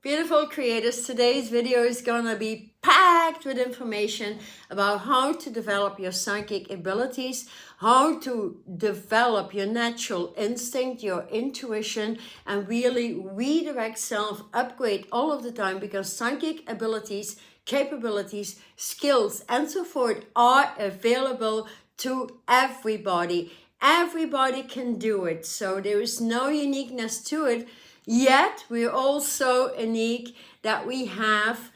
Beautiful creators, today's video is gonna be packed with information about how to develop your psychic abilities, how to develop your natural instinct, your intuition, and really redirect self, upgrade all of the time, because psychic abilities, capabilities, skills, and so forth are available to everybody. Everybody can do it, so there is no uniqueness to it. Yet we're also unique that we have,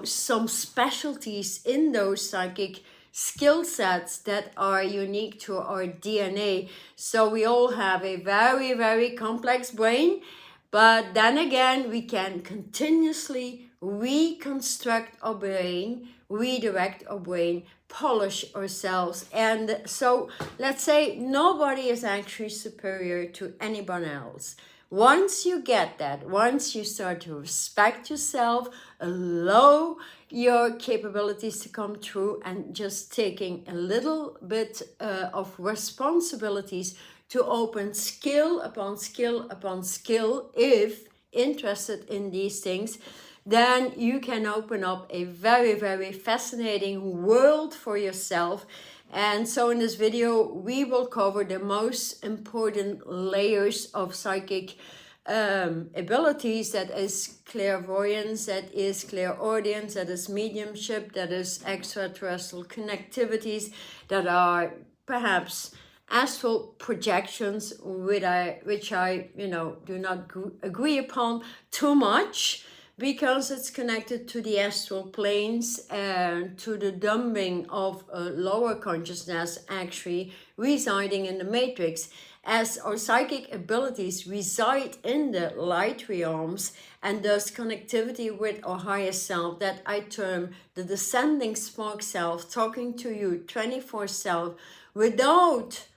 some specialties in those psychic skill sets that are unique to our DNA. So we all have a very, very complex brain, but then again, we can continuously reconstruct our brain, redirect our brain, polish ourselves. And so let's say nobody is actually superior to anyone else. Once you get that, once you start to respect yourself, allow your capabilities to come true, and just taking a little bit of responsibilities to open skill upon skill upon skill, if interested in these things, then you can open up a very, very fascinating world for yourself. And so in this video, we will cover the most important layers of psychic abilities. That is clairvoyance, that is clairaudience, that is mediumship, that is extraterrestrial connectivities, that are perhaps astral projections, which I do not agree upon too much, because it's connected to the astral planes and to the dumbing of lower consciousness actually residing in the matrix, as our psychic abilities reside in the light realms, and thus connectivity with our higher self, that I term the descending spark self, talking to you 24/7 without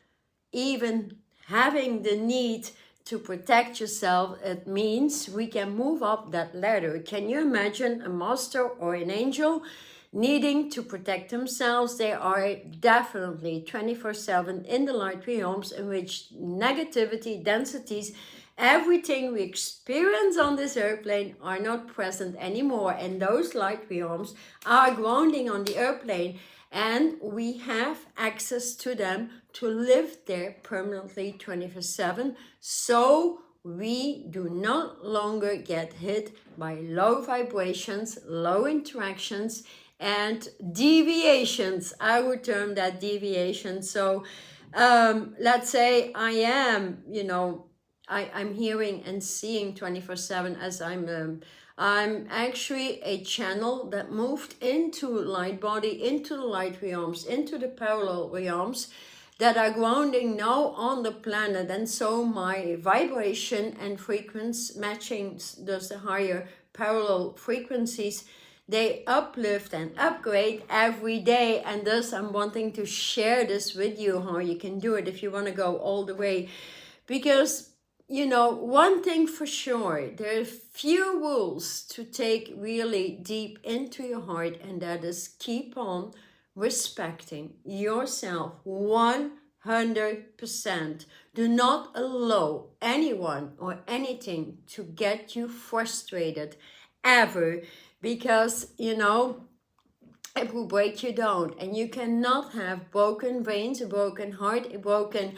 even having the need to protect yourself. It means we can move up that ladder. Can you imagine a master or an angel needing to protect themselves? They are definitely 24/7 in the light realms, in which negativity, densities, everything we experience on this airplane are not present anymore. And those light realms are grounding on the airplane, and we have access to them to live there permanently 24/7, so we do not longer get hit by low vibrations, low interactions, and deviations. I would term that deviation. So let's say I am, I'm hearing and seeing 24/7, as I'm actually a channel that moved into light body, into the light realms, into the parallel realms that are grounding now on the planet. And so my vibration and frequency matching those higher parallel frequencies, they uplift and upgrade every day. And thus I'm wanting to share this with you, how you can do it if you want to go all the way. Because one thing for sure, there are few rules to take really deep into your heart, and that is keep on respecting yourself 100%. Do not allow anyone or anything to get you frustrated ever, because it will break you down, and you cannot have broken brains, a broken heart, a broken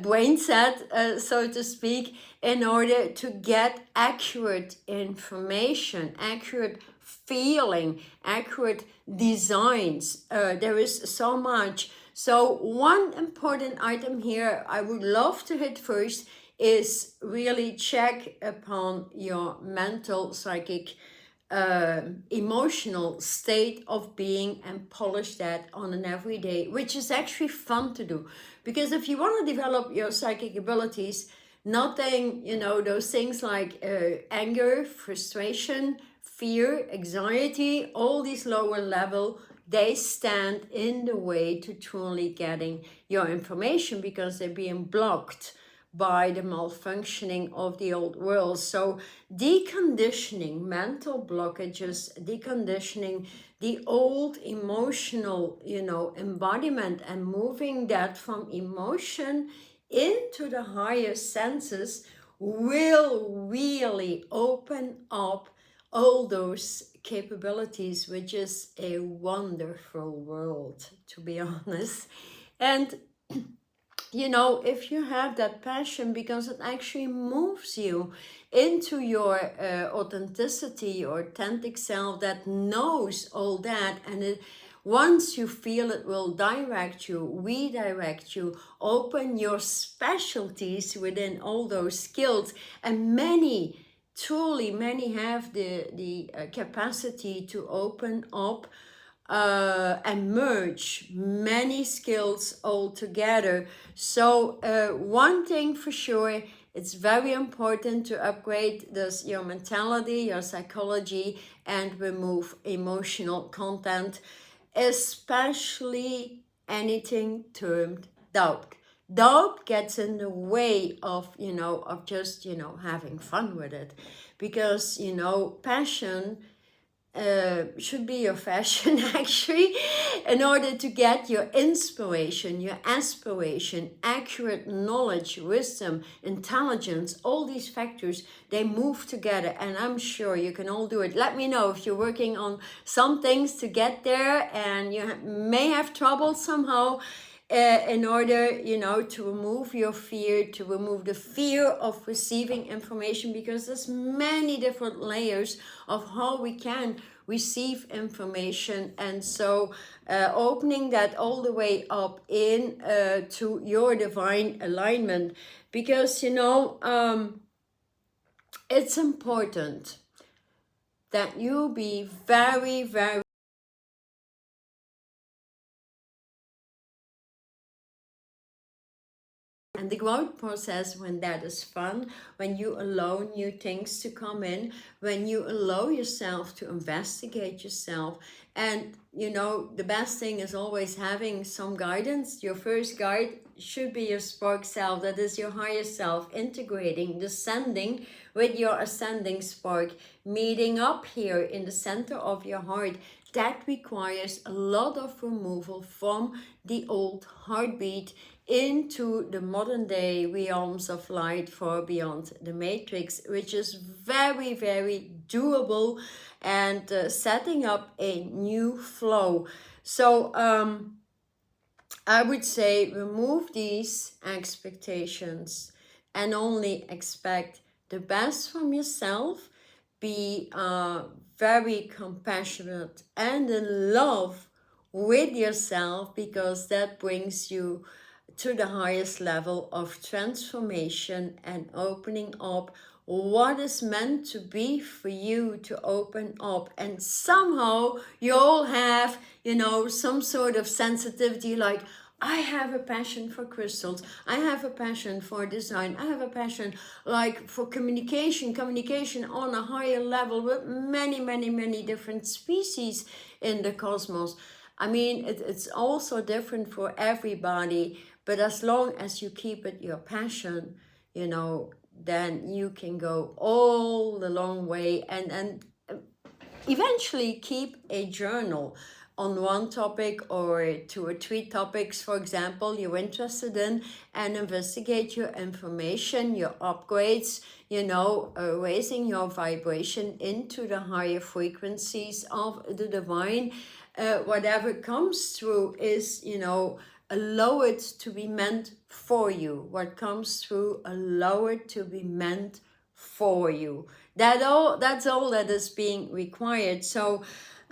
brain set, so to speak, in order to get accurate information, accurate feeling, accurate designs. There is so much. So one important item here I would love to hit first is really check upon your mental, psychic, emotional state of being, and polish that on an everyday, which is actually fun to do. Because if you want to develop your psychic abilities, nothing, those things like anger, frustration, fear, anxiety, all these lower level, they stand in the way to truly getting your information, because they're being blocked by the malfunctioning of the old world. So deconditioning mental blockages, deconditioning the old emotional, embodiment, and moving that from emotion into the higher senses will really open up all those capabilities, which is a wonderful world, to be honest. And you know, if you have that passion, because it actually moves you into your authenticity, your authentic self that knows all that, and it, once you feel it will direct you, redirect you, open your specialties within all those skills, and many, truly many have the capacity to open up and merge many skills all together. So one thing for sure, it's very important to upgrade this, your mentality, your psychology, and remove emotional content, especially anything termed doubt. Doubt gets in the way of, you know, of just, you know, having fun with it, because, you know, passion should be your fashion actually, in order to get your inspiration, your aspiration, accurate knowledge, wisdom, intelligence, all these factors, they move together, and I'm sure you can all do it. Let me know if you're working on some things to get there and you may have trouble somehow. In order, you know, to remove your fear, to remove the fear of receiving information, because there's many different layers of how we can receive information. And so opening that all the way up in to your divine alignment, because, you know, it's important that you be very, very, and the growth process, when that is fun, when you allow new things to come in, when you allow yourself to investigate yourself. And you know, the best thing is always having some guidance. Your first guide should be your spark self, that is your higher self, integrating, descending with your ascending spark, meeting up here in the center of your heart. That requires a lot of removal from the old heartbeat into the modern day realms of light, far beyond the matrix, which is very, very doable, and setting up a new flow. So I would say remove these expectations and only expect the best from yourself. Be very compassionate and in love with yourself, because that brings you to the highest level of transformation and opening up what is meant to be for you to open up. And somehow you all have, you know, some sort of sensitivity, like, I have a passion for crystals, I have a passion for design, I have a passion like for communication on a higher level with many, many, many different species in the cosmos. I mean, it's also different for everybody, but as long as you keep it your passion, you know, then you can go all the long way, and eventually keep a journal on one topic or 2 or 3 topics, for example, you're interested in, and investigate your information, your upgrades, you know, raising your vibration into the higher frequencies of the divine. Whatever comes through is, you know, allow it to be meant for you. What comes through, allow it to be meant for you. That's all that is being required. So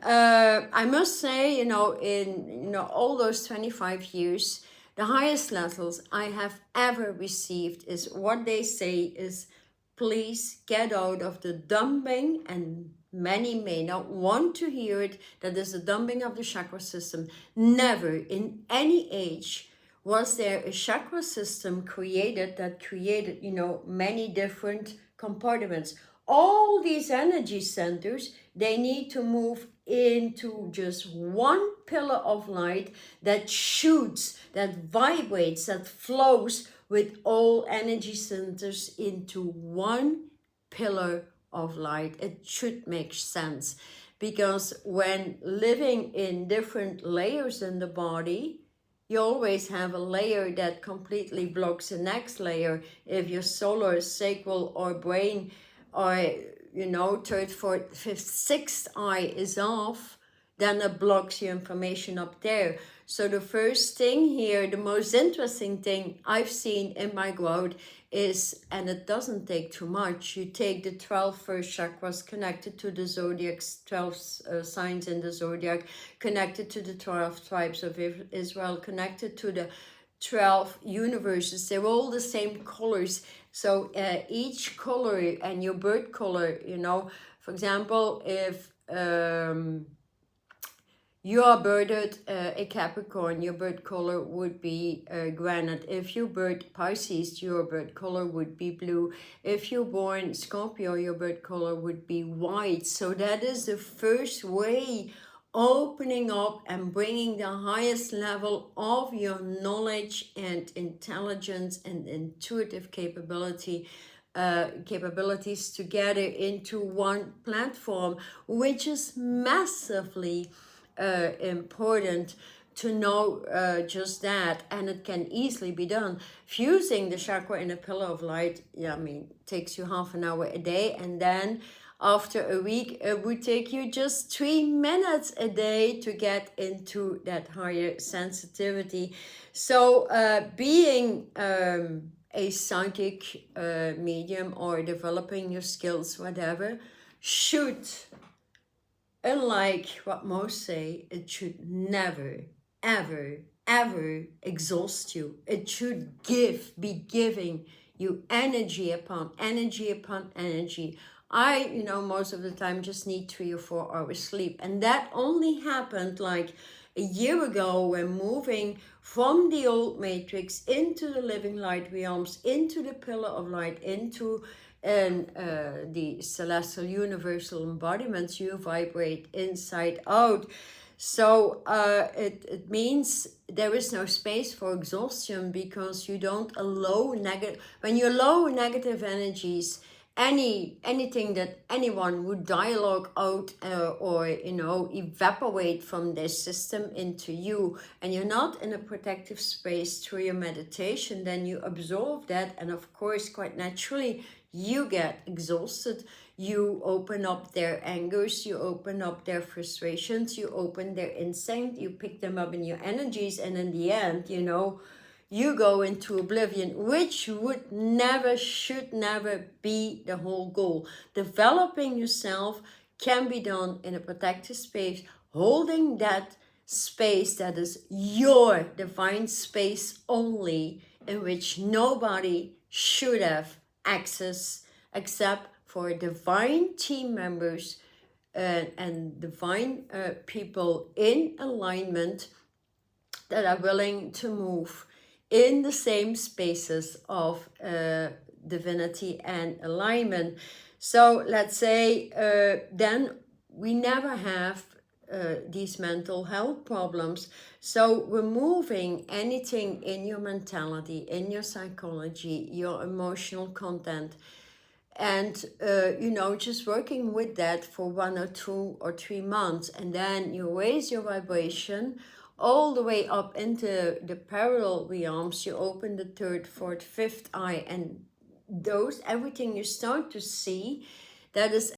I must say, you know, in all those 25 years, the highest levels I have ever received is what they say is, please get out of the dumping, and many may not want to hear it, that is the dumping of the chakra system. Never in any age was there a chakra system created that created, you know, many different compartments. All these energy centers, they need to move into just one pillar of light that shoots, that vibrates, that flows with all energy centers into one pillar of light. It should make sense, because when living in different layers in the body, you always have a layer that completely blocks the next layer. If your solar, sacral, or brain, or third, fourth, fifth, sixth eye is off, then it blocks your information up there. So the first thing here, the most interesting thing I've seen in my growth is, and it doesn't take too much, you take the 12 first chakras connected to the zodiac, 12 signs in the zodiac, connected to the 12 tribes of Israel, connected to the 12 universes. They're all the same colors. So each color and your birth color, for example, if you are birthed a Capricorn, your birth color would be granite. If you birthed Pisces, your birth color would be blue. If you're born Scorpio, your birth color would be white. So that is the first way, opening up and bringing the highest level of your knowledge and intelligence and intuitive capabilities together into one platform, which is massively important to know just that. And it can easily be done. Fusing the chakra in a pillar of light, takes you half an hour a day, and then after a week it would take you just 3 minutes a day to get into that higher sensitivity. So being a psychic medium or developing your skills, whatever, should, unlike what most say, it should never, ever, ever exhaust you. It should be giving you energy upon energy upon energy. I, most of the time just need 3 or 4 hours sleep. And that only happened like a year ago when moving from the old matrix into the living light realms, into the pillar of light, into the celestial universal embodiments. You vibrate inside out. So it means there is no space for exhaustion, because you don't allow when you allow negative energies, anything that anyone would dialogue out or evaporate from their system into you, and you're not in a protective space through your meditation, then you absorb that, and of course quite naturally you get exhausted. You open up their angers, you open up their frustrations, you open their instinct, you pick them up in your energies, and in the end, you go into oblivion, which would never, should never be the whole goal. Developing yourself can be done in a protected space, holding that space that is your divine space only, in which nobody should have access except for divine team members and divine people in alignment that are willing to move in the same spaces of divinity and alignment. So let's say then we never have these mental health problems. So removing anything in your mentality, in your psychology, your emotional content, and just working with that for 1 or 2 or 3 months, and then you raise your vibration all the way up into the parallel realms. You open the 3rd, 4th, 5th eye, and everything you start to see, that is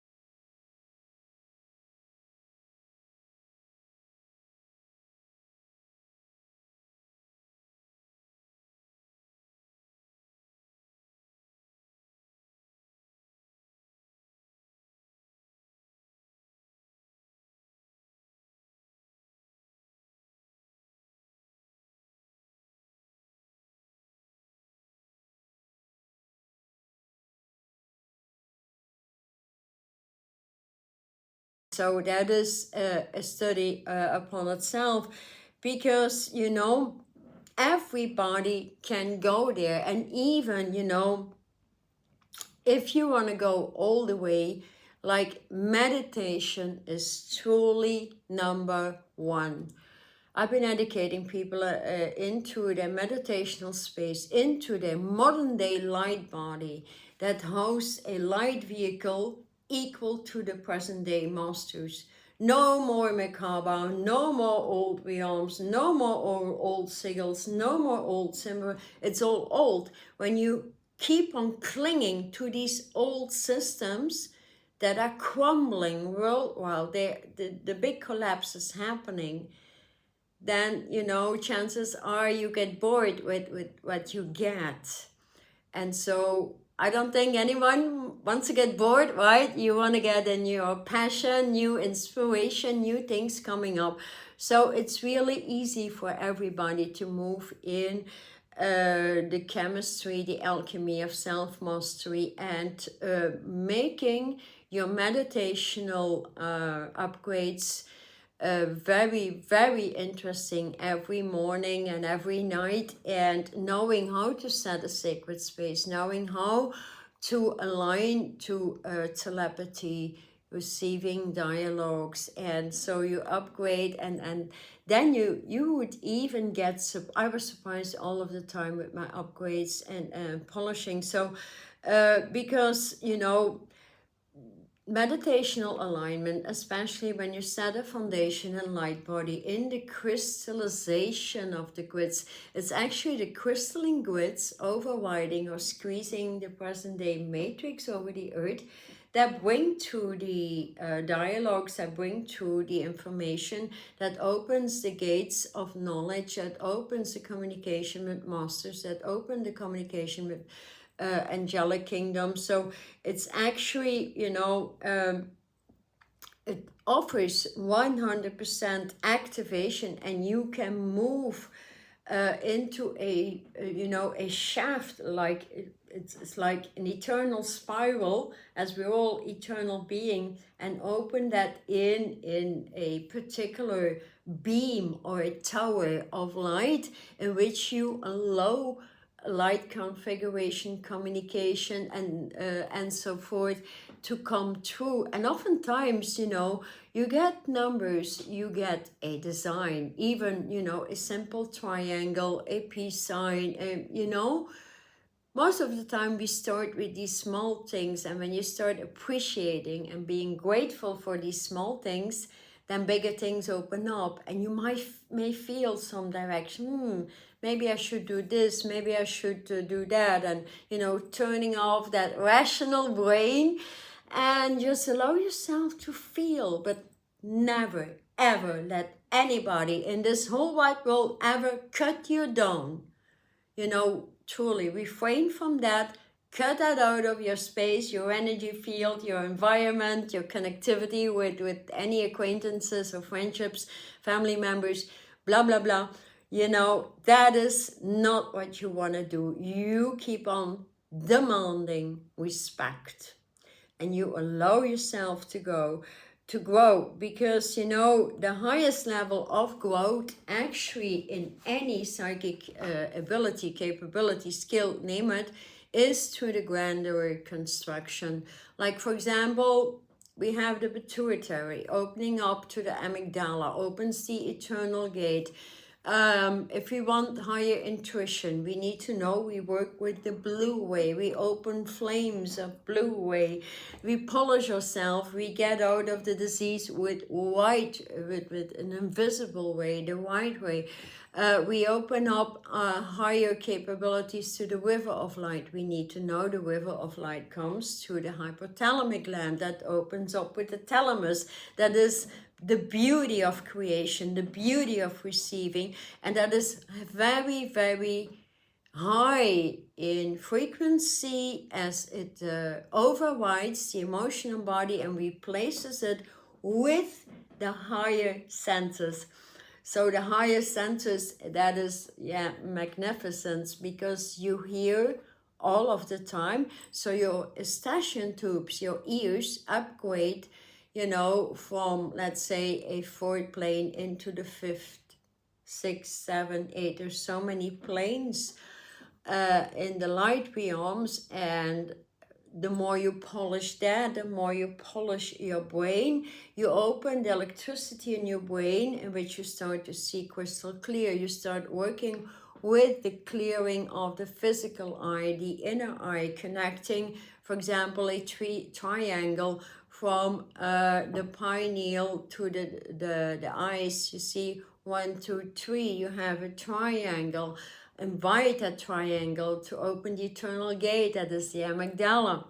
so that is a study upon itself, because everybody can go there. And even if you want to go all the way, like, meditation is truly number 1. I've been educating people into their meditational space, into their modern day light body that hosts a light vehicle equal to the present day masters. No more Merkaba, no more old realms, no more old sigils, no more old symbol. It's all old. When you keep on clinging to these old systems that are crumbling worldwide, the big collapse is happening, then, you know, chances are you get bored with what you get. And so I don't think anyone wants to get bored, right? You want to get a new passion, new inspiration, new things coming up. So it's really easy for everybody to move in the chemistry, the alchemy of self-mastery, and making your meditational upgrades very, very interesting every morning and every night, and knowing how to set a sacred space, knowing how to align to telepathy, receiving dialogues. And so you upgrade, and then you would even get, I was surprised all of the time with my upgrades and polishing. So because, you know, meditational alignment, especially when you set a foundation and light body in the crystallization of the grids, it's actually the crystalline grids overriding or squeezing the present day matrix over the earth that bring to the dialogues, that bring to the information, that opens the gates of knowledge, that opens the communication with masters, that open the communication with angelic kingdom. So it's actually, you know, it offers 100% activation, and you can move into a you know, a shaft, like it's like an eternal spiral, as we're all eternal being, and open that in a particular beam or a tower of light, in which you allow light configuration, communication, and so forth to come true. And oftentimes, you know, you get numbers, you get a design, even, you know, a simple triangle, a peace sign, you know. Most of the time we start with these small things, and when you start appreciating and being grateful for these small things, then bigger things open up, and you may feel some direction. Maybe I should do this, maybe I should do that, and, you know, turning off that rational brain and just allow yourself to feel, but never ever let anybody in this whole wide world ever cut you down. You know, truly refrain from that. Cut that out of your space, your energy field, your environment, your connectivity with any acquaintances or friendships, family members, blah, blah, blah. You know, that is not what you want to do. You keep on demanding respect, and you allow yourself to grow, because, you know, the highest level of growth actually in any psychic ability, capability, skill, name it, is through the grander construction. Like, for example, we have the pituitary opening up to the amygdala, opens the eternal gate. If we want higher intuition, we need to know we work with the blue way. We open flames of blue way. We polish ourselves. We get out of the disease with white, with an invisible way, the white way. We open up higher capabilities to the river of light. We need to know the river of light comes through the hypothalamic gland that opens up with the thalamus. That is the beauty of creation, the beauty of receiving, and that is very, very high in frequency, as it overrides the emotional body and replaces it with the higher senses. So the higher senses, that is, yeah, magnificence, because you hear all of the time. So your eustachian tubes, your ears, upgrade, you know, from, let's say, a fourth plane into the fifth, sixth, seventh, eighth. There's so many planes in the light realms, and the more you polish that, the more you polish your brain, you open the electricity in your brain, in which you start to see crystal clear. You start working with the clearing of the physical eye, the inner eye, connecting, for example, a triangle from the pineal to the eyes. You see 1, 2, 3, you have a triangle. Invite that triangle to open the eternal gate, that is the amygdala.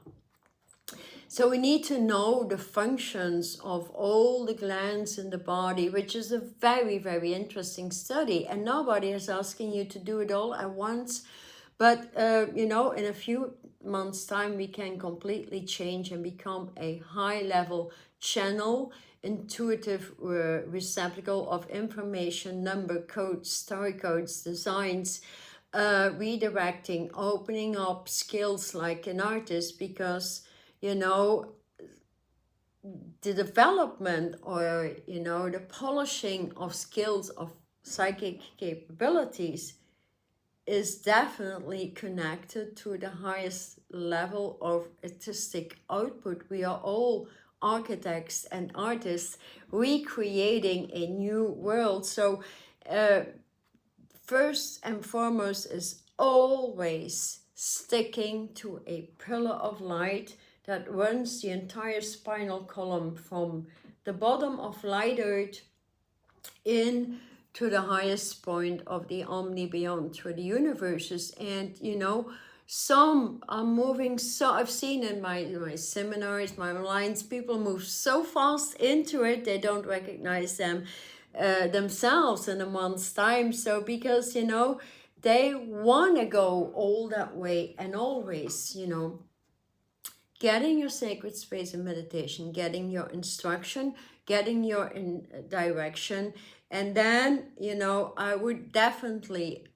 So we need to know the functions of all the glands in the body, which is a very, very interesting study. And nobody is asking you to do it all at once. But, you know, in a few months' time, we can completely change and become a high-level channel, intuitive receptacle of information, number codes, story codes, designs, redirecting, opening up skills like an artist, because, you know, the development or, you know, the polishing of skills of psychic capabilities is definitely connected to the highest level of artistic output. We are all architects and artists recreating a new world. So first and foremost is always sticking to a pillar of light that runs the entire spinal column from the bottom of light earth in to the highest point of the omni beyond, through the universes. And you know, some are moving so, I've seen in my seminars, my lines, people move so fast into it, they don't recognize them themselves in a month's time. So because, you know, they want to go all that way, and always, you know, getting your sacred space in meditation, getting your instruction, getting your direction. And then, you know, I would definitely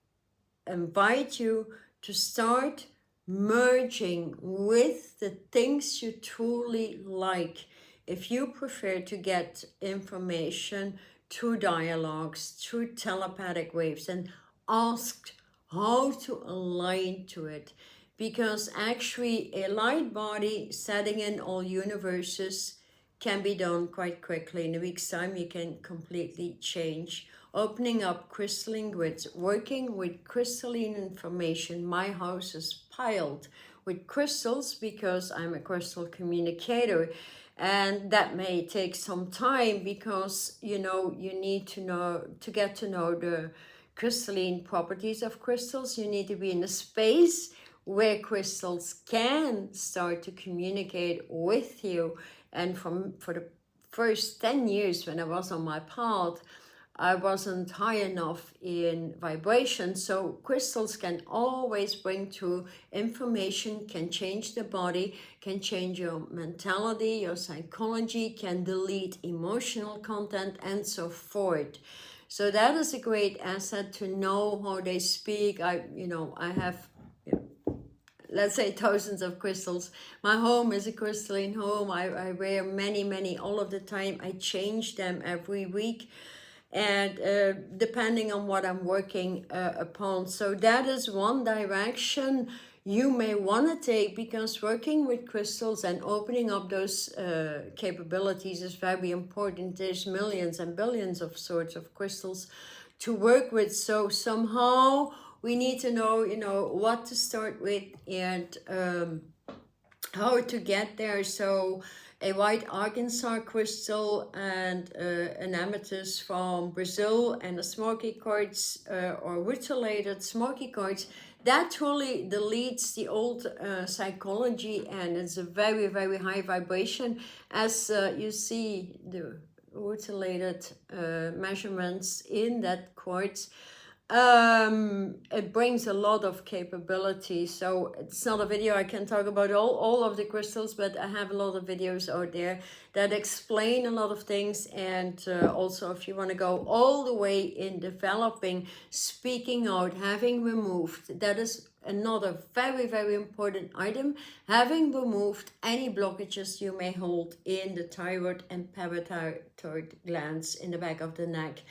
invite you to start merging with the things you truly like. If you prefer to get information through dialogues, through telepathic waves, and ask how to align to it. Because actually a light body setting in all universes can be done quite quickly. In a week's time, you can completely change. Opening up crystalline grids, working with crystalline information. My house is piled with crystals because I'm a crystal communicator. And that may take some time because, you know, you need to get to know the crystalline properties of crystals. You need to be in a space where crystals can start to communicate with you. And for the first 10 years when I was on my path, I wasn't high enough in vibration. So crystals can always bring through information, can change the body, can change your mentality, your psychology, can delete emotional content, and so forth. So that is a great asset to know how they speak. I have, let's say, thousands of crystals. My home is a crystalline home. I wear many, all of the time. I change them every week, and depending on what I'm working upon. So that is one direction you may want to take, because working with crystals and opening up those capabilities is very important. There's millions and billions of sorts of crystals to work with. So somehow we need to know, you know, what to start with and how to get there. So a white Arkansas crystal and an amethyst from Brazil and a smoky quartz or rutilated smoky quartz, that truly deletes the old psychology, and it's a very, very high vibration. As you see the rutilated measurements in that quartz, it brings a lot of capability. So it's not a video I can talk about all of the crystals, but I have a lot of videos out there that explain a lot of things. And also, if you want to go all the way in developing, speaking out, having removed, that is another very, very important item, having removed any blockages you may hold in the thyroid and parathyroid glands in the back of the neck.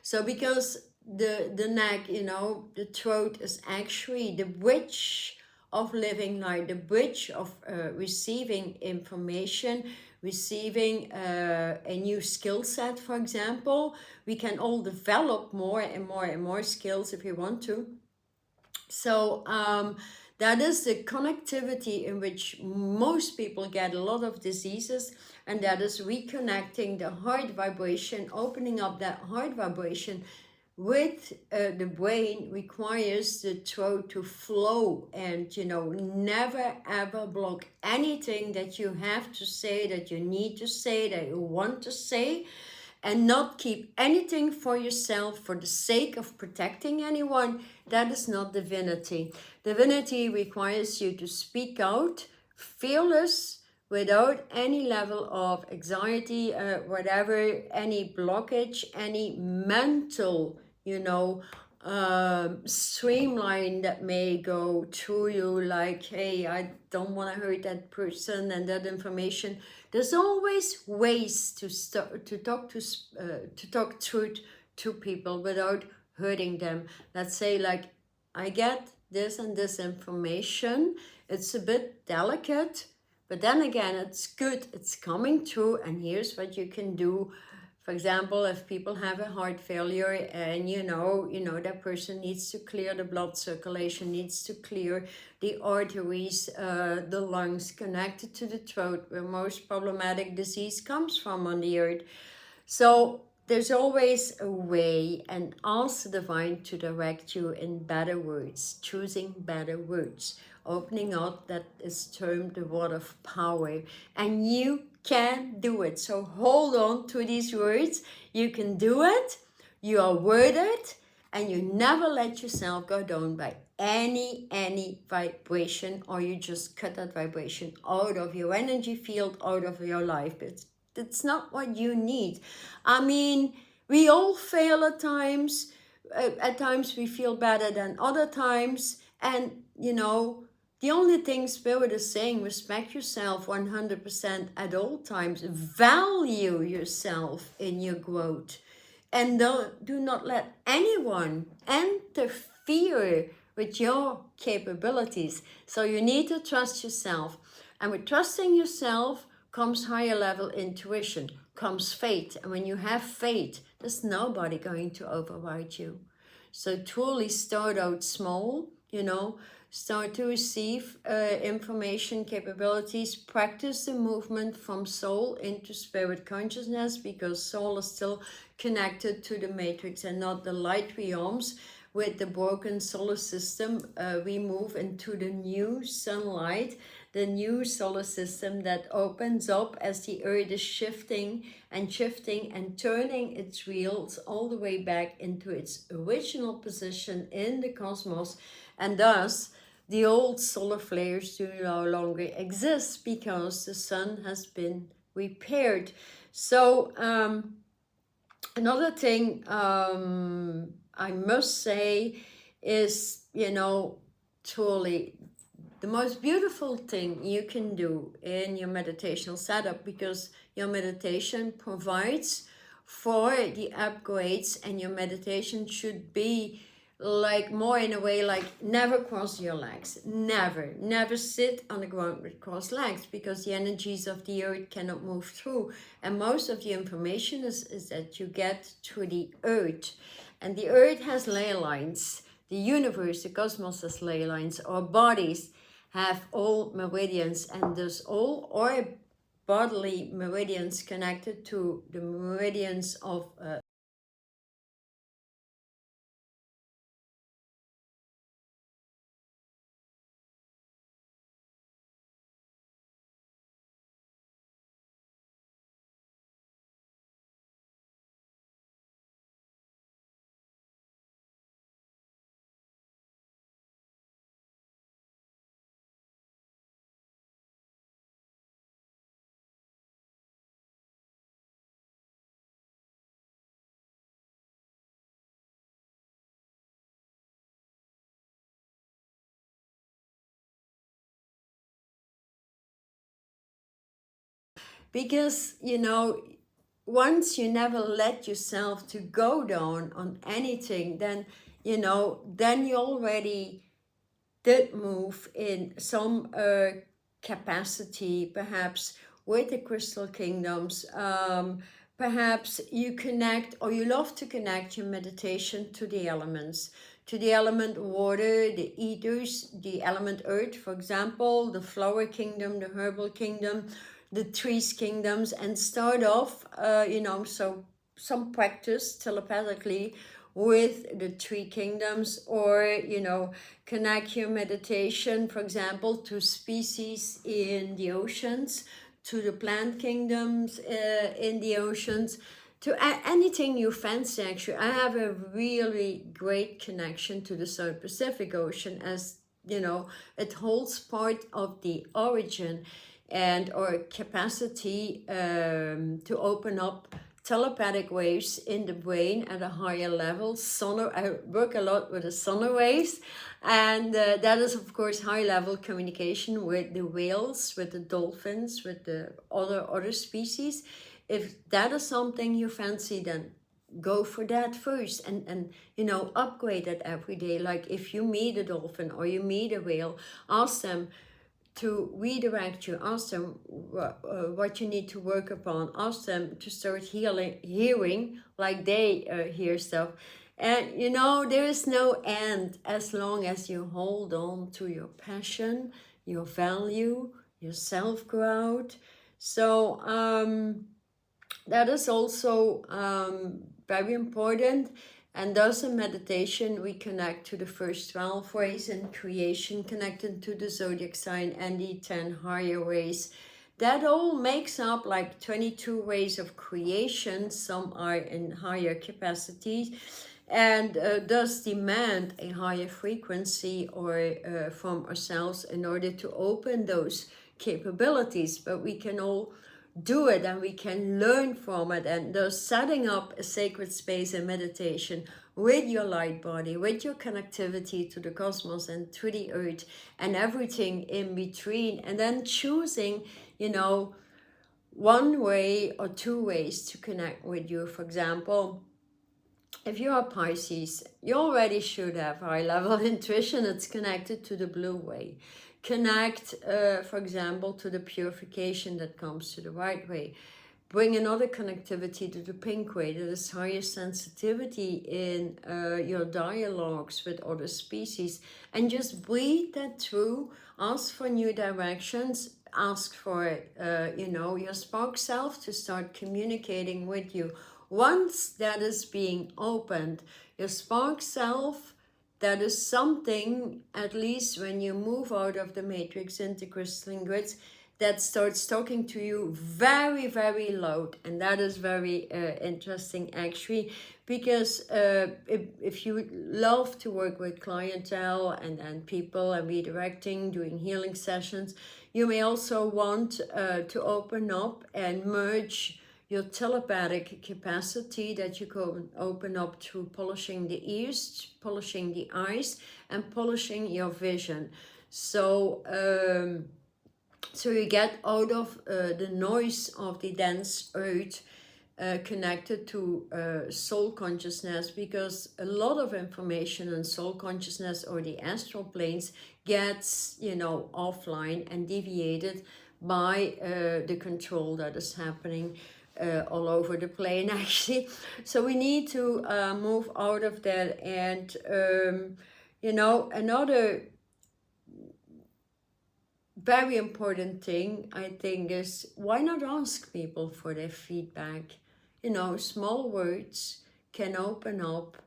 So because the neck, you know, the throat is actually the bridge of living light, the bridge of receiving information, receiving a new skill set. For example, we can all develop more and more skills if we want to. So That is the connectivity in which most people get a lot of diseases, and that is reconnecting the heart vibration, opening up that heart vibration with the brain requires the throat to flow, and never ever block anything that you have to say, that you need to say, that you want to say, and not keep anything for yourself for the sake of protecting anyone. That is not divinity. Divinity requires you to speak out, fearless, without any level of anxiety, whatever, any blockage, any mental, streamline that may go through you, like, hey, I don't want to hurt that person and that information. There's always ways to talk truth to people without hurting them. Let's say, like, I get this and this information. It's a bit delicate, but then again, it's good. It's coming through, and here's what you can do. For example, if people have a heart failure and that person needs to clear the blood circulation, needs to clear the arteries, the lungs connected to the throat, where most problematic disease comes from on the earth. So there's always a way, and ask the divine to direct you in better words, choosing better words, opening up that is termed the word of power, and you can do it. So hold on to these words. You can do it. You are worth it, and you never let yourself go down by any vibration, or you just cut that vibration out of your energy field, out of your life. It's not what you need. I mean, we all fail at times. At times we feel better than other times, and the only thing Spirit is saying, respect yourself 100% at all times. Value yourself in your growth. And do not let anyone interfere with your capabilities. So you need to trust yourself. And with trusting yourself comes higher level intuition, comes faith. And when you have faith, there's nobody going to override you. So truly start out small, start to receive information, capabilities, practice the movement from soul into spirit consciousness, because soul is still connected to the matrix and not the light realms. With the broken solar system, we move into the new sunlight, the new solar system that opens up as the earth is shifting and turning its wheels all the way back into its original position in the cosmos. And thus, the old solar flares do no longer exist because the sun has been repaired. So another thing I must say is, truly the most beautiful thing you can do in your meditational setup, because your meditation provides for the upgrades, and your meditation should be like more in a way like never cross your legs, never sit on the ground with crossed legs, because the energies of the earth cannot move through. And most of the information is that you get through the earth, and the earth has ley lines, the universe, the cosmos has ley lines. Our bodies have all meridians, and thus all our bodily meridians connected to the meridians of because once you never let yourself to go down on anything, then then you already did move in some capacity, perhaps with the crystal kingdoms. Perhaps you connect, or you love to connect your meditation to the elements, to the element water, the ethers, the element earth, for example, the flower kingdom, the herbal kingdom, the trees kingdoms, and start off, you know, so some practice telepathically with the three kingdoms, or, you know, connect your meditation, for example, to species in the oceans, to the plant kingdoms in the oceans, to anything you fancy. Actually, I have a really great connection to the South Pacific Ocean, as you know, it holds part of the origin and or capacity to open up telepathic waves in the brain at a higher level. I work a lot with the sonar waves, and that is of course high level communication with the whales, with the dolphins, with the other species. If that is something you fancy, then go for that first, and you know, upgrade it every day. Like if you meet a dolphin or you meet a whale, ask them to redirect you, ask them what you need to work upon, ask them to start hearing like they hear stuff. And you know, there is no end as long as you hold on to your passion, your value, your self-growth. So that is also very important. And thus in meditation, we connect to the first 12 ways in creation, connected to the zodiac sign and the 10 higher ways. That all makes up like 22 ways of creation. Some are in higher capacities and thus demand a higher frequency or from ourselves in order to open those capabilities. But we can all do it, and we can learn from it. And thus setting up a sacred space in meditation with your light body, with your connectivity to the cosmos and to the earth and everything in between, and then choosing, you know, one way or two ways to connect with you. For example, if you are Pisces, you already should have high level intuition. It's connected to the blue way. Connect, for example, to the purification that comes to the white way. Bring another connectivity to the pink way, that is higher sensitivity in your dialogues with other species. And just breathe that through. Ask for new directions. Ask for, you know, your spark self to start communicating with you. Once that is being opened, your spark self, that is something, at least when you move out of the matrix into crystalline grids, that starts talking to you very, very loud. And that is very interesting actually, because if you love to work with clientele and people and redirecting, doing healing sessions, you may also want to open up and merge your telepathic capacity that you can open up through polishing the ears, polishing the eyes, and polishing your vision. So, so you get out of the noise of the dense earth, connected to soul consciousness, because a lot of information on soul consciousness or the astral planes gets, you know, offline and deviated by the control that is happening all over the plane actually. So we need to move out of that. And you know, another very important thing I think is, why not ask people for their feedback? You know, small words can open up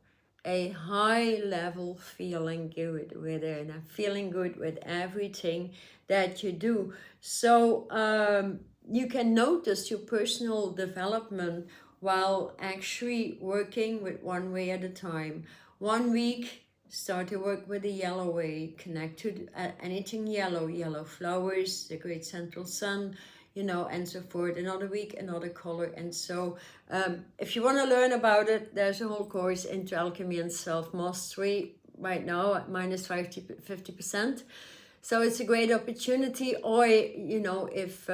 a high level feeling good with it, and feeling good with everything that you do. So you can notice your personal development while actually working with one way at a time. 1 week, start to work with the yellow way, connect to anything yellow, yellow flowers, the great central sun, you know, and so forth. Another week, another color. And so if you want to learn about it, there's a whole course into alchemy and self-mastery right now at minus 50%. So it's a great opportunity. Or, you know, if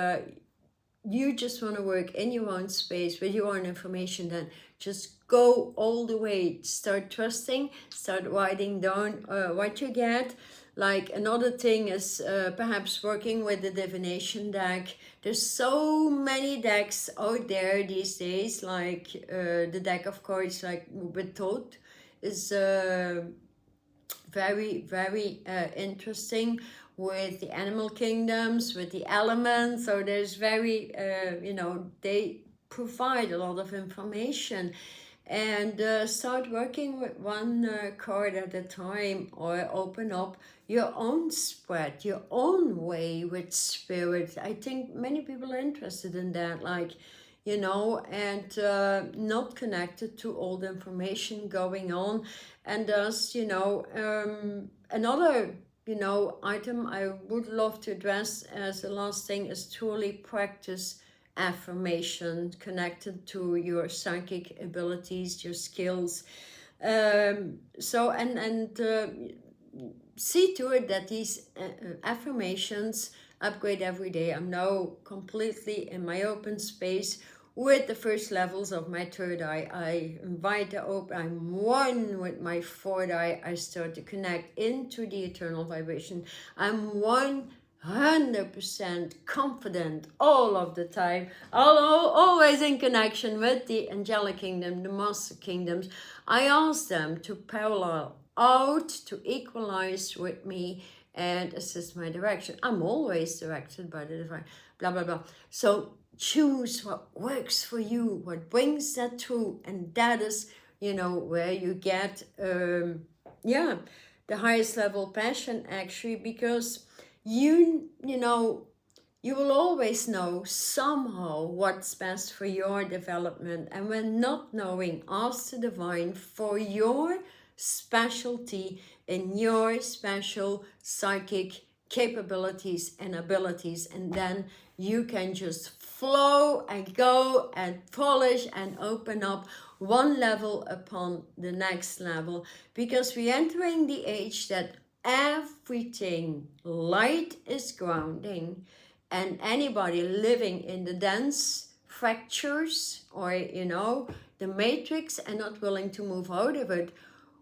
you just want to work in your own space with your own information, then just go all the way. Start trusting, start writing down what you get. Like another thing is perhaps working with the divination deck. There's so many decks out there these days, like the deck of cards like with Toad is very, very interesting with the animal kingdoms, with the elements. So there's very, you know, they provide a lot of information. And start working with one card at a time, or open up your own spread, your own way with spirit. I think many people are interested in that, like, you know, and not connected to all the information going on. And thus, you know, another, you know, item I would love to address as the last thing is truly practice affirmation connected to your psychic abilities, your skills. So, and see to it that these affirmations upgrade every day. I'm now completely in my open space with the first levels of my third eye. I invite the open, I'm one with my fourth eye. I start to connect into the eternal vibration. I'm 100% confident all of the time, always in connection with the angelic kingdom, the master kingdoms. I ask them to parallel out, to equalize with me and assist my direction. I'm always directed by the divine, blah, blah, blah. So choose what works for you, what brings that through, and that is, you know, where you get, yeah, the highest level passion, actually, because you know, you will always know somehow what's best for your development. And when not knowing, ask the divine for your specialty in your special psychic capabilities and abilities, and then you can just flow and go and polish and open up one level upon the next level, because we're entering the age that everything light is grounding, and anybody living in the dense fractures, or, you know, the matrix, and not willing to move out of it,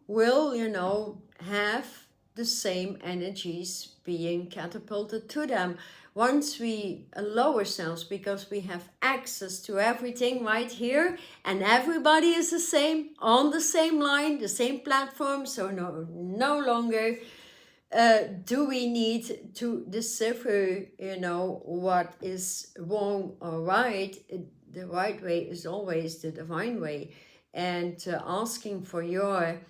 will, you know, have the same energies being catapulted to them. Once we allow ourselves, because we have access to everything right here, and everybody is the same, on the same line, the same platform, so no longer do we need to decipher, you know, what is wrong or right. The right way is always the divine way, and asking for your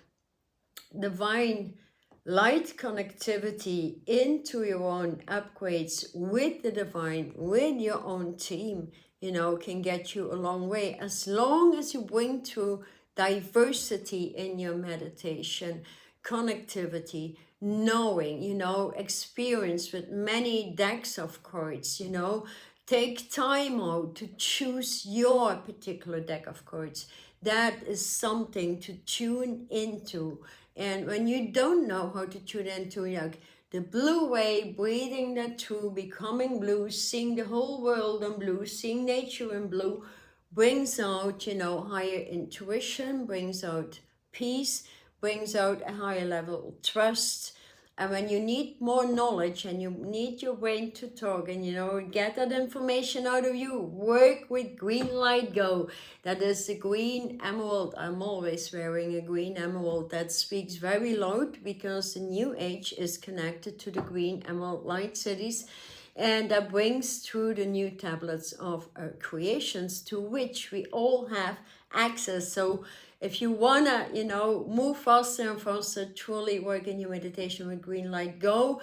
divine light connectivity into your own upgrades with the divine, with your own team, you know, can get you a long way, as long as you bring to diversity in your meditation, connectivity, knowing, you know, experience with many decks of cards, you know. Take time out to choose your particular deck of cards. That is something to tune into. And when you don't know how to tune into, like the blue way, breathing that through, becoming blue, seeing the whole world in blue, seeing nature in blue, brings out, you know, higher intuition, brings out peace, brings out a higher level of trust. And when you need more knowledge and you need your brain to talk and, you know, get that information out of you, work with green light go. That is the green emerald. I'm always wearing a green emerald that speaks very loud, because the new age is connected to the green emerald light cities. And that brings through the new tablets of creations, to which we all have access. So if you wanna, you know, move faster and faster, truly work in your meditation with green light go,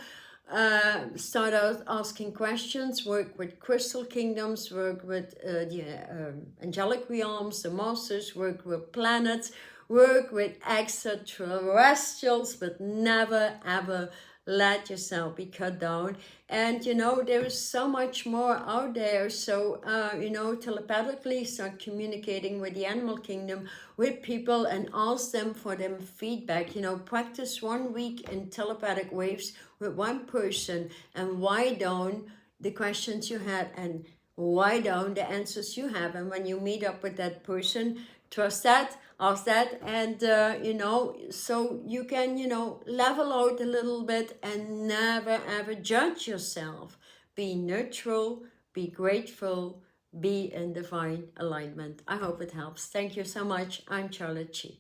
start out asking questions, work with crystal kingdoms, work with the angelic realms, the masters, work with planets, work with extraterrestrials, but never ever let yourself be cut down. And, you know, there is so much more out there. So, you know, telepathically start communicating with the animal kingdom, with people, and ask them for them feedback. You know, practice 1 week in telepathic waves with one person, and write down the questions you had and write down the answers you have. And when you meet up with that person, trust that, ask that, and you know, so you can, you know, level out a little bit and never ever judge yourself. Be neutral, be grateful, be in divine alignment. I hope it helps. Thank you so much. I'm Charlotte Chi.